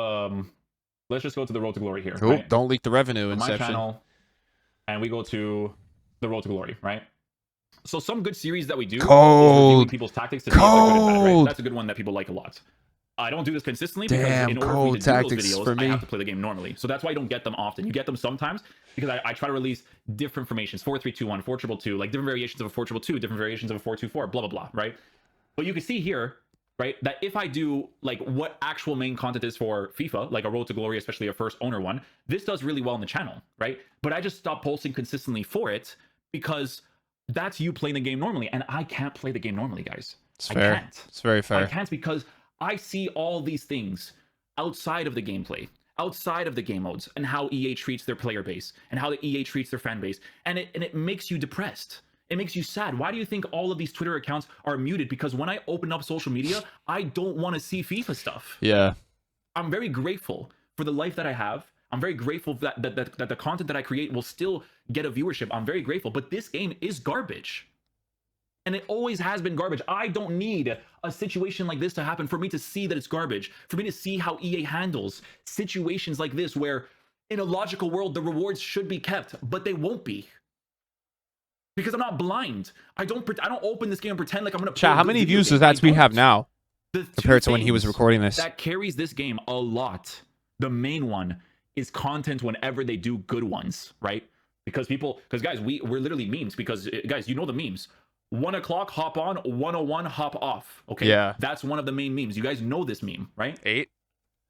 the road to glory here. Oh, right? don't leak the revenue, On my Inception. channel, and we go to the road to glory, right? So some good series that we do is Cold. reviewing people's tactics to see if they're good and bad, right? Cold. That's a good one that people like a lot. I don't do this consistently because Damn, in order for me cold to do those tactics videos, for I me. have to play the game normally. So that's why I don't get them often. You get them sometimes because I try to release different formations, 4-3-2-1, 4-2-2, like different variations of a 4-2-2, different variations of a 4-2-4, blah, blah, blah, right? But you can see here, right, that if I do like what actual main content is for FIFA, like a Road to Glory, especially a first owner one, this does really well on the channel, right? But I just stopped posting consistently for it because that's you playing the game normally, and I can't play the game normally, guys. It's I fair. can't. It's very fair. I can't because I see all these things outside of the gameplay, outside of the game modes, and how EA treats their player base, and how the EA treats their fan base, and it makes you depressed. It makes you sad. Why do you think all of these Twitter accounts are muted? Because when I open up social media, I don't want to see FIFA stuff. Yeah. I'm very grateful for the life that I have. I'm very grateful that the content that I create will still get a viewership. I'm very grateful. But this game is garbage. And it always has been garbage. I don't need a situation like this to happen for me to see that it's garbage, for me to see how EA handles situations like this where in a logical world, the rewards should be kept, but they won't be. Because I'm not blind. I don't open this game and pretend like I'm going to play. Chat, how many views does that we have now compared to when he was recording this? That carries this game a lot. The main one is content whenever they do good ones, right? Because guys, we're literally memes. Because guys, you know the memes. 1 o'clock, hop on. 101, hop off. Okay, yeah, that's one of the main memes. You guys know this meme, right? 8.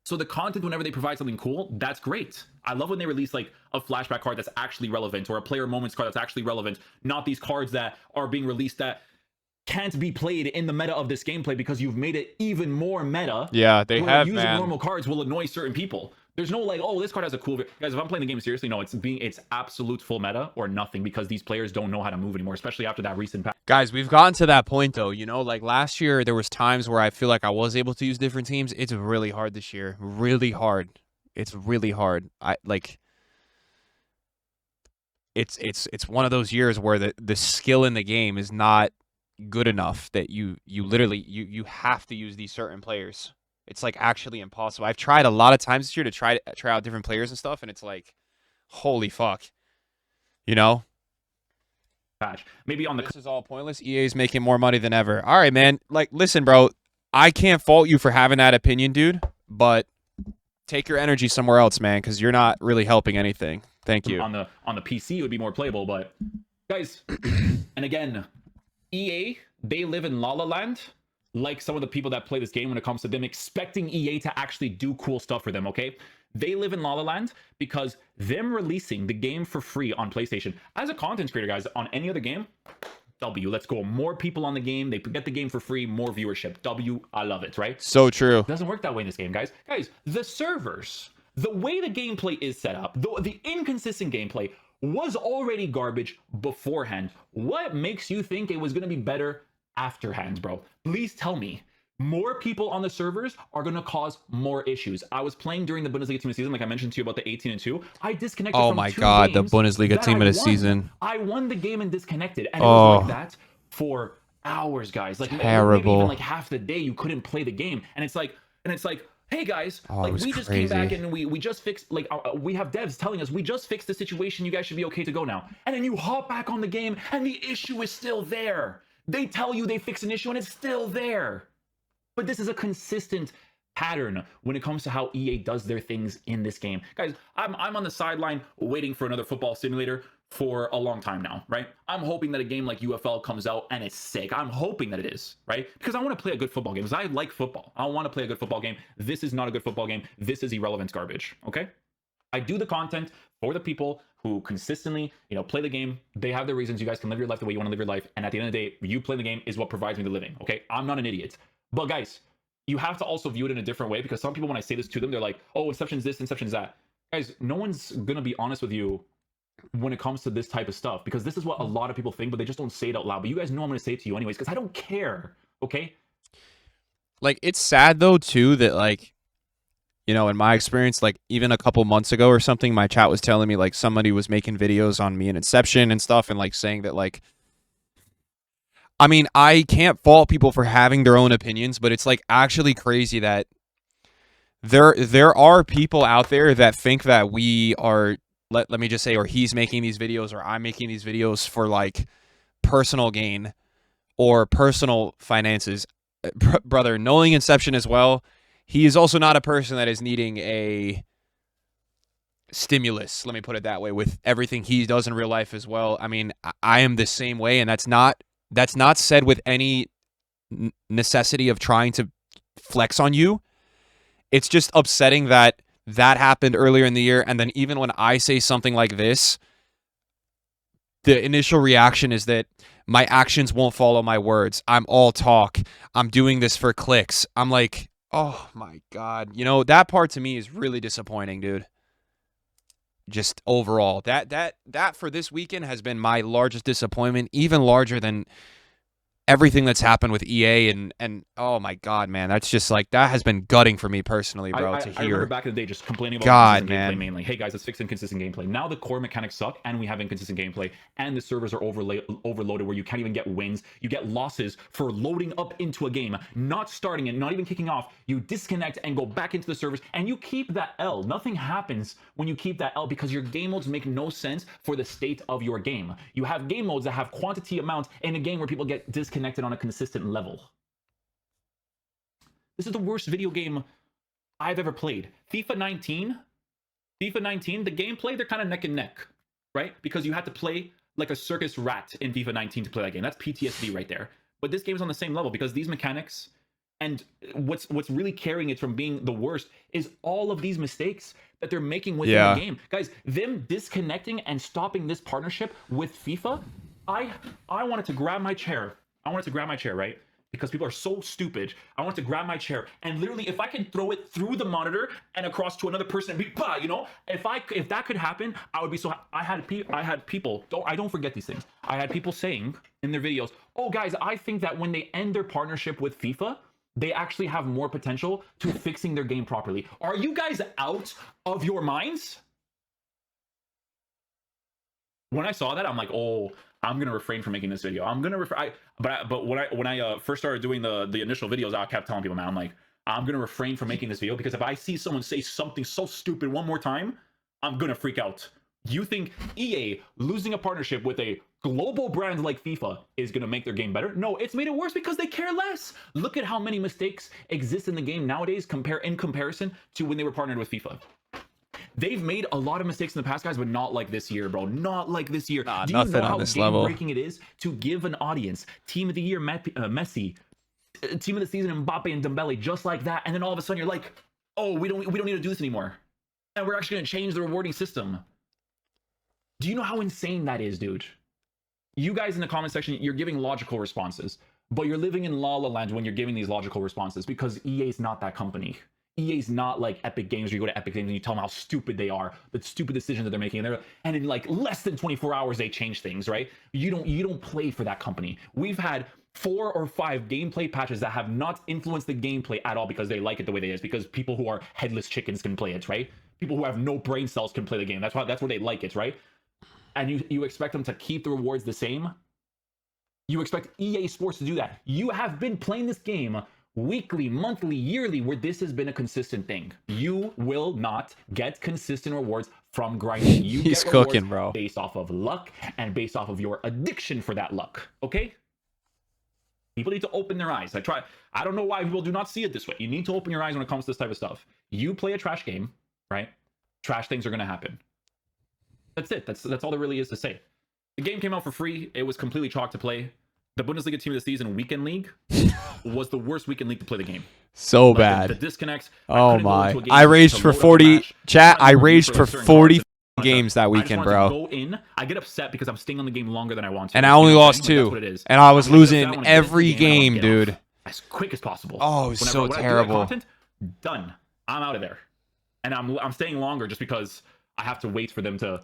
So the content, whenever they provide something cool, that's great. I love when they release like a flashback card that's actually relevant, or a player moments card that's actually relevant, not these cards that are being released that can't be played in the meta of this gameplay because you've made it even more meta. Yeah, they have, using man. normal cards will annoy certain people. There's no like, oh, this card has a cool... Guys, if I'm playing the game seriously, no, it's absolute full meta or nothing, because these players don't know how to move anymore, especially after that recent patch. Guys, we've gotten to that point, though. You know, like last year, there was times where I feel like I was able to use different teams. It's really hard this year. Really hard. It's really hard. It's one of those years where the skill in the game is not good enough that you literally you have to use these certain players. It's like actually impossible. I've tried a lot of times this year to try out different players and stuff, and it's like, holy fuck, you know. Patch. Maybe on the... This is all pointless. EA is making more money than ever. All right, man. Like, listen, bro. I can't fault you for having that opinion, dude. But take your energy somewhere else, man, because you're not really helping anything. Thank you. On the PC, it would be more playable, but guys, and again, EA, they live in La La Land. Like some of the people that play this game, when it comes to them expecting EA to actually do cool stuff for them, okay? They live in La La Land because them releasing the game for free on PlayStation, as a content creator, guys, on any other game, W, let's go. More people on the game, they get the game for free, more viewership. W, I love it, right? So true. It doesn't work that way in this game, guys. Guys, the servers, the way the gameplay is set up, the inconsistent gameplay was already garbage beforehand. What makes you think it was going to be better afterhand, bro? Please tell me. More people on the servers are going to cause more issues. I was playing during the Bundesliga team of the season, like I mentioned to you about the 18-2. I disconnected from 2 my God, the games Bundesliga team of the won. season. I won the game and disconnected. And it was like that for hours, guys. Like terrible. Maybe even like half the day you couldn't play the game. And it's like, hey guys, like we just came back and we just fixed, like we have devs telling us we just fixed the situation, you guys should be okay to go now. And then you hop back on the game and the issue is still there. They tell you they fixed an issue and it's still there. But this is a consistent pattern when it comes to how EA does their things in this game. Guys, I'm on the sideline waiting for another football simulator for a long time now, right? I'm hoping that a game like UFL comes out and it's sick. I'm hoping that it is, right? Because I want to play a good football game, because I like football. I want to play a good football game. This is not a good football game. This is irrelevant garbage, okay? I do the content for the people who consistently, play the game. They have their reasons. You guys can live your life the way you want to live your life. And at the end of the day, you play the game is what provides me the living, okay? I'm not an idiot. But guys, you have to also view it in a different way, because some people, when I say this to them, they're like, oh, Inception's this, Inception's that. Guys, no one's going to be honest with you when it comes to this type of stuff, because this is what a lot of people think, but they just don't say it out loud. But you guys know I'm going to say it to you anyways, because I don't care, okay? Like, it's sad, though, too, that, like, in my experience, like, even a couple months ago or something, my chat was telling me, like, somebody was making videos on me and Inception and stuff, and, like, saying that, like, I mean, I can't fault people for having their own opinions, but it's, like, actually crazy that there are people out there that think that we are, let me just say, or he's making these videos, or I'm making these videos for, like, personal gain or personal finances. Brother, knowing Inception as well, he is also not a person that is needing a stimulus, let me put it that way, with everything he does in real life as well. I mean, I am the same way, and that's not said with any necessity of trying to flex on you. It's just upsetting that happened earlier in the year, and then even when I say something like this, the initial reaction is that my actions won't follow my words. I'm all talk. I'm doing this for clicks. I'm like, oh my God. That part to me is really disappointing, dude. just overall. That for this weekend has been my largest disappointment, even larger than everything that's happened with EA and oh my god, man, that's just like that has been gutting for me personally, bro. To I remember hear, back in the day just complaining about God, inconsistent gameplay man, mainly. Hey guys, let's fix inconsistent gameplay. Now the core mechanics suck and we have inconsistent gameplay and the servers are overloaded where you can't even get wins. You get losses for loading up into a game, not starting it, not even kicking off. You disconnect and go back into the servers and you keep that L. Nothing happens when you keep that L because your game modes make no sense for the state of your game. You have game modes that have quantity amounts in a game where people get disconnected on a consistent level. This is the worst video game I've ever played. FIFA 19, the gameplay, they're kind of neck and neck, right? Because you had to play like a circus rat in FIFA 19 to play that game. That's PTSD right there. But this game's on the same level because these mechanics and what's really carrying it from being the worst is all of these mistakes that they're making within the game. Guys, them disconnecting and stopping this partnership with FIFA, I wanted to grab my chair. Right? Because people are so stupid. I want to grab my chair and literally, if I can throw it through the monitor and across to another person, and be, bah, you know, if that could happen, I would be so. I had people. I don't forget these things. I had people saying in their videos, "Oh, guys, I think that when they end their partnership with FIFA, they actually have more potential to fixing their game properly." Are you guys out of your minds? When I saw that, I'm like, oh. I'm gonna refrain from making this video. I'm gonna but when I first started doing the initial videos, I kept telling people, man, I'm like, I'm gonna refrain from making this video because if I see someone say something so stupid one more time, I'm gonna freak out. You think EA losing a partnership with a global brand like FIFA is gonna make their game better? No, it's made it worse because they care less. Look at how many mistakes exist in the game nowadays in comparison to when they were partnered with FIFA. They've made a lot of mistakes in the past, guys, but not like this year, bro. Not like this year. Nah, do you know how game-breaking it is to give an audience Team of the Year Messi, Team of the Season Mbappe and Dembele, just like that, and then all of a sudden you're like, oh, we don't need to do this anymore, and we're actually going to change the rewarding system. Do you know how insane that is, dude? You guys in the comment section, you're giving logical responses, but you're living in La La Land when you're giving these logical responses because EA's not that company. EA's not like Epic Games where you go to Epic Games and you tell them how stupid they are, the stupid decisions that they're making, and in like less than 24 hours they change things, right? You don't play for that company. We've had 4 or 5 gameplay patches that have not influenced the gameplay at all because they like it the way it is, because people who are headless chickens can play it, right? People who have no brain cells can play the game. That's where they like it, right? And you expect them to keep the rewards the same? You expect EA Sports to do that. You have been playing this game weekly, monthly, yearly, where this has been a consistent thing. You will not get consistent rewards from grinding. You He's get cooking, bro. Based off of luck and based off of your addiction for that luck. Okay? People need to open their eyes. I don't know why people do not see it this way. You need to open your eyes when it comes to this type of stuff. You play a trash game, right? Trash things are going to happen. That's it. That's all there really is to say. The game came out for free. It was completely chalk to play. The Bundesliga Team of the Season Weekend League was the worst weekend league to play the game. So like bad. The disconnects. Oh my! I raged for 40. Chat. I raged for 40 games that weekend, bro. Go in. I get upset because I'm staying on the game longer than I want to. And I only lost 2. And I was losing every game, dude. As quick as possible. Oh, it was so terrible. Done. I'm out of there. And I'm staying longer just because I have to wait for them to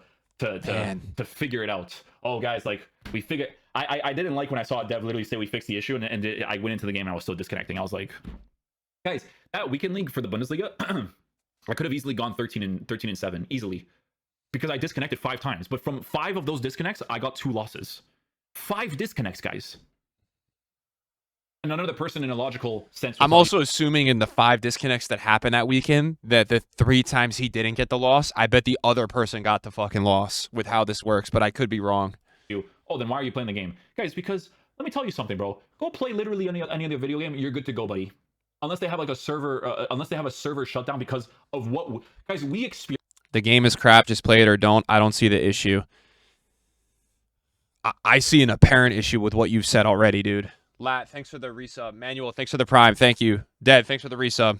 figure it out. Oh, guys, like we figured. I didn't like when I saw Dev literally say we fixed the issue, and I went into the game and I was still disconnecting. I was like, guys, that weekend league for the Bundesliga, I could have easily gone 13 and 7 easily because I disconnected 5 times. But from 5 of those disconnects, I got 2 losses. 5 disconnects, guys. And another person in a logical sense. I'm also assuming in the 5 disconnects that happened that weekend that the 3 times he didn't get the loss, I bet the other person got the fucking loss with how this works, but I could be wrong. Oh, then why are you playing the game? Guys, because let me tell you something, bro. Go play literally any other video game. You're good to go, buddy. Unless they have like a server, unless they have a server shut down because of what, guys, we experience. The game is crap. Just play it or don't. I don't see the issue. I see an apparent issue with what you've said already, dude. Lat, thanks for the resub. Manuel, thanks for the prime. Thank you. Dead, thanks for the resub.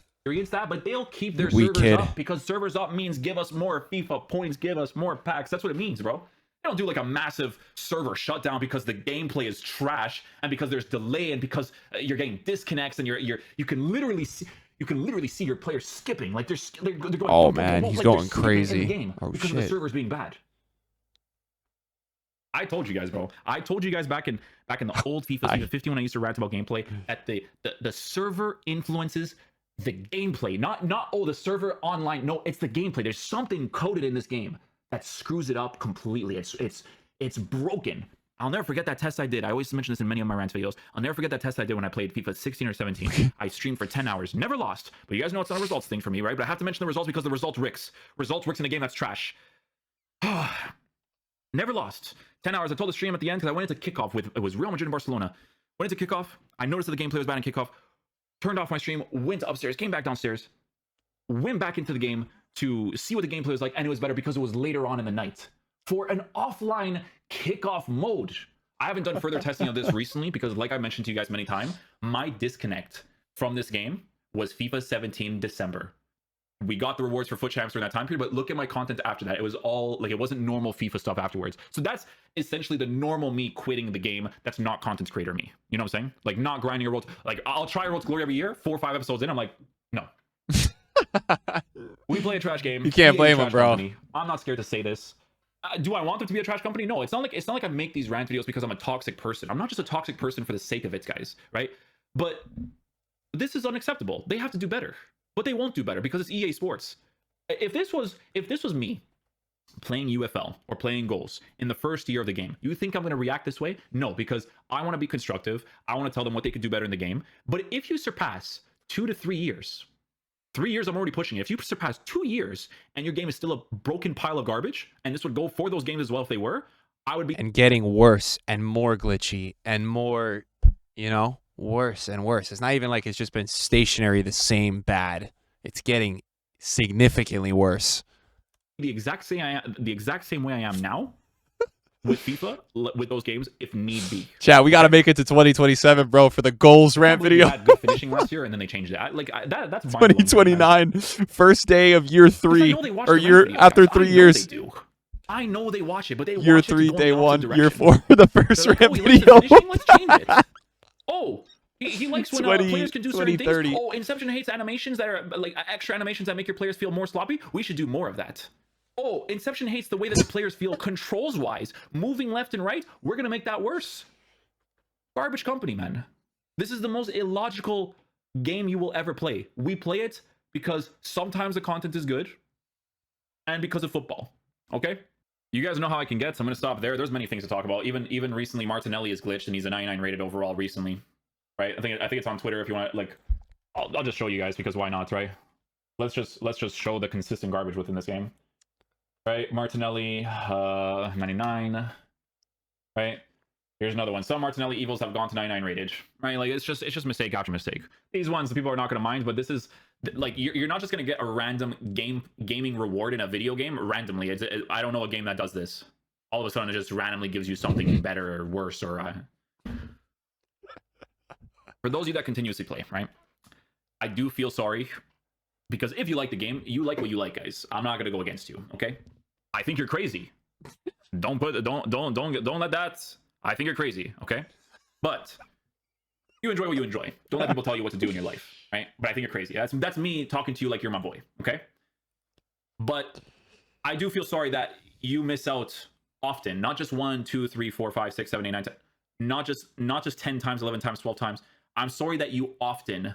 That, but they'll keep their servers up because servers up means give us more FIFA points, give us more packs. That's what it means, bro. They don't do like a massive server shutdown because the gameplay is trash and because there's delay and because you're getting disconnects and you can literally see. you can literally see your players skipping, like they're going. Oh man, he's like going skipping in the crazy. game because of the servers being bad. I told you guys, bro. I told you guys back in the old FIFA 15 when I used to rant about gameplay, that the server influences the gameplay. Not the server online. No, it's the gameplay. There's something coded in this game that screws it up completely. It's broken. I'll never forget that test I did. I always mention this in many of my rant videos. I'll never forget that test I did when I played FIFA 16 or 17. I streamed for 10 hours. Never lost. But you guys know it's not a results thing for me, right? But I have to mention the results because the results ricks. Results ricks in a game that's trash. Never lost. 10 hours. I told the stream at the end because I went into kickoff with, it was Real Madrid and Barcelona. Went into kickoff. I noticed that the gameplay was bad in kickoff. Turned off my stream, went upstairs, came back downstairs, went back into the game to see what the gameplay was like, and it was better because it was later on in the night. For an offline kickoff mode. I haven't done further testing of this recently because, like I mentioned to you guys many times, my disconnect from this game was FIFA 17 December. We got the rewards for foot champs during that time period, but look at my content after that. It was all like, it wasn't normal FIFA stuff afterwards. So that's essentially the normal me quitting the game. That's not content creator me. You know what I'm saying? Like, not grinding a road. Like, I'll try a road to glory every year. 4 or 5 episodes in, I'm like, no. We play a trash game. You can't blame him, bro. Company. I'm not scared to say this. Do I want them to be a trash company? No, it's not like I make these rant videos because I'm a toxic person. I'm not just a toxic person for the sake of it, guys, right? But this is unacceptable. They have to do better. But they won't do better because it's EA Sports. If this was me playing UFL or playing goals in the first year of the game, you think I'm going to react this way? No, because I want to be constructive. I want to tell them what they could do better in the game. But if you surpass 2 to 3 years, 3 years, I'm already pushing it. If you surpass 2 years and your game is still a broken pile of garbage, and this would go for those games as well if they were, I would be... And getting worse and more glitchy and more, you know, worse and worse. It's not even like it's just been stationary the same bad. It's getting significantly worse. The exact same way I am now with FIFA, with those games, if need be. Chat, we got to make it to 2027, bro, for the goals rant video. We had good finishing last year, and then they changed it. That's 2029, first day of year 3, or year after 3 years. I know they watch it, but they year watch 3, it day 1, year 4, the first rant video. Let's change it. Oh. He likes when players can do certain things. Oh, Inception hates animations that are like extra animations that make your players feel more sloppy. We should do more of that. Oh, Inception hates the way that the players feel controls-wise, moving left and right. We're going to make that worse. Garbage company, man. This is the most illogical game you will ever play. We play it because sometimes the content is good and because of football. Okay? You guys know how I can get, so I'm going to stop there. There's many things to talk about. Even recently, Martinelli is glitched and he's a 99 rated overall recently. Right? I think it's on Twitter if you want to, like, I'll just show you guys because why not, right? Let's just show the consistent garbage within this game. Right? Martinelli 99. Right? Here's another one. Some Martinelli evils have gone to 99 rated. Right? Like, it's just mistake after mistake. These ones the people are not going to mind, but this is like, you're not just going to get a random gaming reward in a video game randomly. I don't know a game that does this. All of a sudden it just randomly gives you something better or worse or for those of you that continuously play, right? I do feel sorry because if you like the game, you like what you like, guys. I'm not gonna go against you, okay? I think you're crazy. Don't let that. I think you're crazy, okay? But you enjoy what you enjoy. Don't let people tell you what to do in your life, right? But I think you're crazy. That's me talking to you like you're my boy, okay? But I do feel sorry that you miss out often, not just 1, 2, 3, 4, 5, 6, 7, 8, 9, 10, not just 10 times, 11 times, 12 times. I'm sorry that you often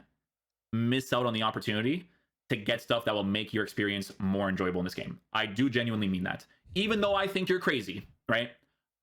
miss out on the opportunity to get stuff that will make your experience more enjoyable in this game. I do genuinely mean that. Even though I think you're crazy, right?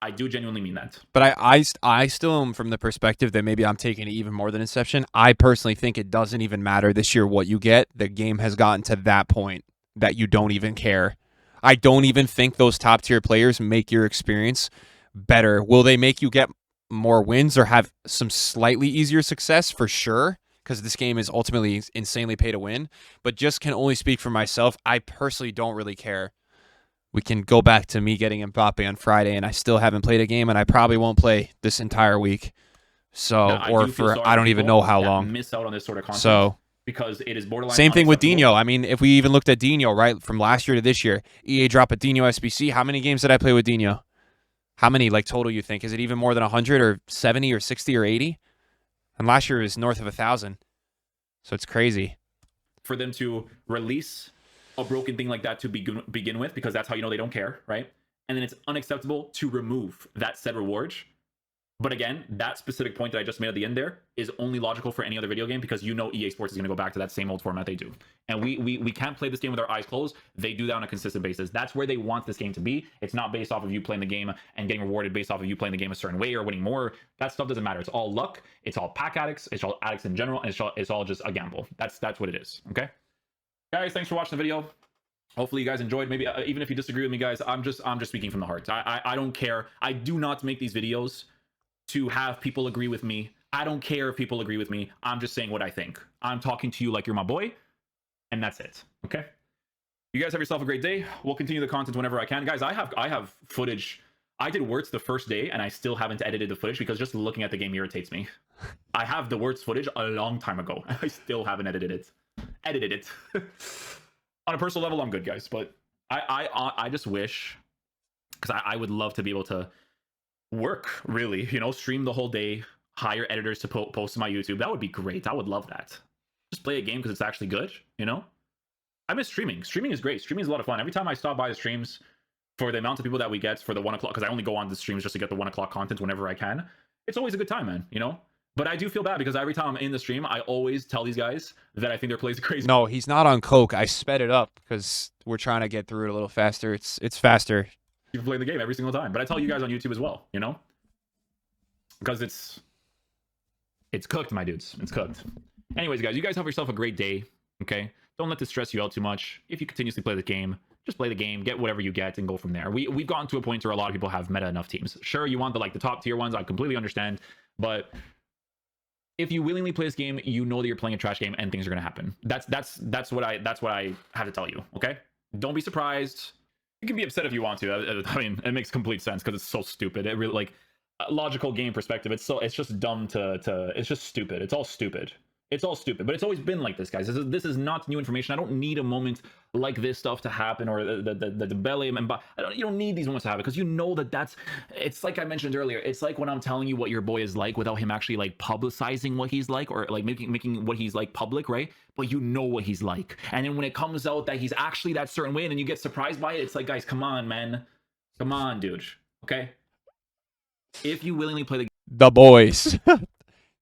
I do genuinely mean that. But I still am from the perspective that maybe I'm taking it even more than Inception. I personally think it doesn't even matter this year what you get. The game has gotten to that point that you don't even care. I don't even think those top tier players make your experience better. Will they make you get more wins or have some slightly easier success? For sure, because this game is ultimately insanely pay to win, but just can only speak for myself. I personally don't really care. We can go back to me getting Mbappe on Friday and I still haven't played a game and I probably won't play this entire week. So, or for I don't even know how long. Miss out on this sort of content. So, because it is borderline. Same thing with Dino. I mean, if we even looked at Dino, right, from last year to this year, EA dropped a Dino SBC. How many games did I play with Dino? How many, like, total you think? Is it even more than 100 or 70 or 60 or 80? And last year was north of 1,000. So it's crazy. for them to release a broken thing like that to begin with, because that's how you know they don't care, right? And then it's unacceptable to remove that said reward. But again, that specific point that I just made at the end there is only logical for any other video game, because you know EA Sports is going to go back to that same old format they do. And we can't play this game with our eyes closed. They do that on a consistent basis. That's where they want this game to be. It's not based off of you playing the game and getting rewarded based off of you playing the game a certain way or winning more. That stuff doesn't matter. It's all luck. It's all pack addicts. It's all addicts in general. And it's all just a gamble. That's what it is. Okay, guys, thanks for watching the video. Hopefully you guys enjoyed. Maybe even if you disagree with me, guys, I'm just speaking from the heart. I don't care. I do not make these videos to have people agree with me. I don't care if people agree with me. I'm just saying what I think. I'm talking to you like you're my boy, and that's it. Okay. You guys have yourself a great day. We'll continue the content whenever I can, guys. I have footage. I did words the first day, and I still haven't edited the footage because just looking at the game irritates me. I have the words footage a long time ago, and I still haven't edited it. On a personal level, I'm good, guys, but I just wish, because I would love to be able to work, really, you know, stream the whole day, hire editors to post to my YouTube. That would be great. I would love that. Just play a game because it's actually good, you know? I miss streaming. Streaming is great. Streaming is a lot of fun. Every time I stop by the streams, for the amount of people that we get for the 1 o'clock, because I only go on the streams just to get the 1 o'clock content whenever I can, it's always a good time, man, you know? But I do feel bad because every time I'm in the stream, I always tell these guys that I think their plays are crazy. No, he's not on coke. I sped it up because we're trying to get through it a little faster. It's faster. You play the game every single time, but I tell you guys on YouTube as well, you know, because it's cooked, my dudes. It's cooked. Anyways, guys, you guys have yourself a great day. Okay, don't let this stress you out too much. If you continuously play the game, just play the game, get whatever you get, and go from there. We've gotten to a point where a lot of people have meta enough teams. Sure, you want the top tier ones. I completely understand, but if you willingly play this game, you know that you're playing a trash game and things are gonna happen. That's what I have to tell you. Okay, don't be surprised. You can be upset if you want to. I mean, it makes complete sense because it's so stupid. It really, like, a logical game perspective, it's just dumb to it's just stupid. It's all stupid. It's all stupid. But it's always been like this, guys. This is not new information. I don't need a moment like this stuff to happen, or the belly and you don't need these moments to happen, because you know that's, it's like I mentioned earlier. It's like when I'm telling you what your boy is like without him actually like publicizing what he's like, or like making what he's like public, right? But you know what he's like, and then when it comes out that he's actually that certain way, and then you get surprised by it, it's like, guys, come on, man, come on, dude. Okay, if you willingly play the boys.